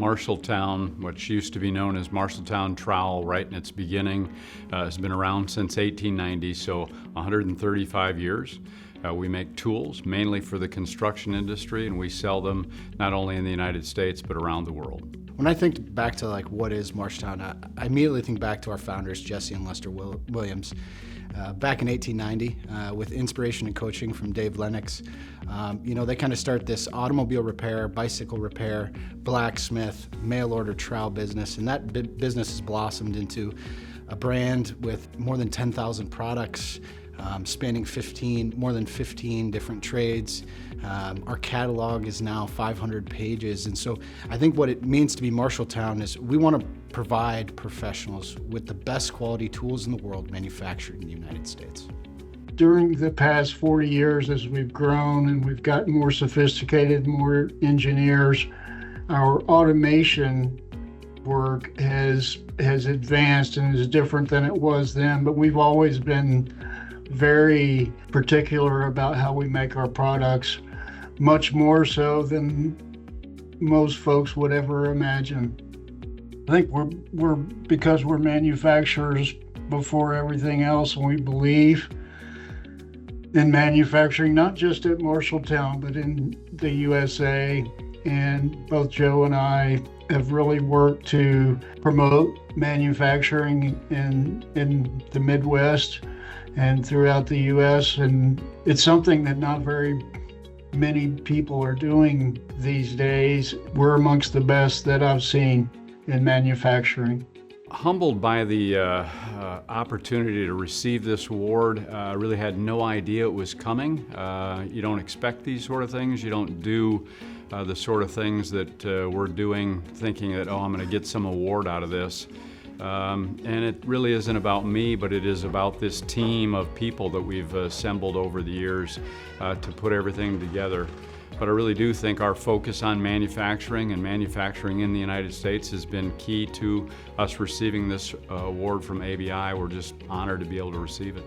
Marshalltown, which used to be known as Marshalltown Trowel right in its beginning, has been around since 1890, so 135 years. We make tools mainly for the construction industry, and we sell them not only in the United States but around the world. When I think back to what is Marshalltown, I immediately think back to our founders, Jesse and Lester Williams. Back in 1890, with inspiration and coaching from Dave Lennox, they kind of start this automobile repair, bicycle repair, blacksmith, mail order trowel business, and that business has blossomed into a brand with more than 10,000 products, spanning more than 15 different trades. Our catalog is now 500 pages. And so I think what it means to be Marshalltown is we want to provide professionals with the best quality tools in the world manufactured in the United States. During the past 40 years, as we've grown and we've gotten more sophisticated, more engineers, our automation work has advanced and is different than it was then, but we've always been very particular about how we make our products, much more so than most folks would ever imagine. I think we're because we're manufacturers before everything else, and we believe in manufacturing, not just at Marshalltown, but in the USA. And both Joe and I have really worked to promote manufacturing in the Midwest and throughout the US, and it's something that not very many people are doing these days. We're amongst the best that I've seen in manufacturing. Humbled by the opportunity to receive this award. Really had no idea it was coming. You don't expect these sort of things. You don't do the sort of things that we're doing thinking that, I'm going to get some award out of this. And it really isn't about me, but it is about this team of people that we've assembled over the years to put everything together. But I really do think our focus on manufacturing and manufacturing in the United States has been key to us receiving this award from ABI. We're just honored to be able to receive it.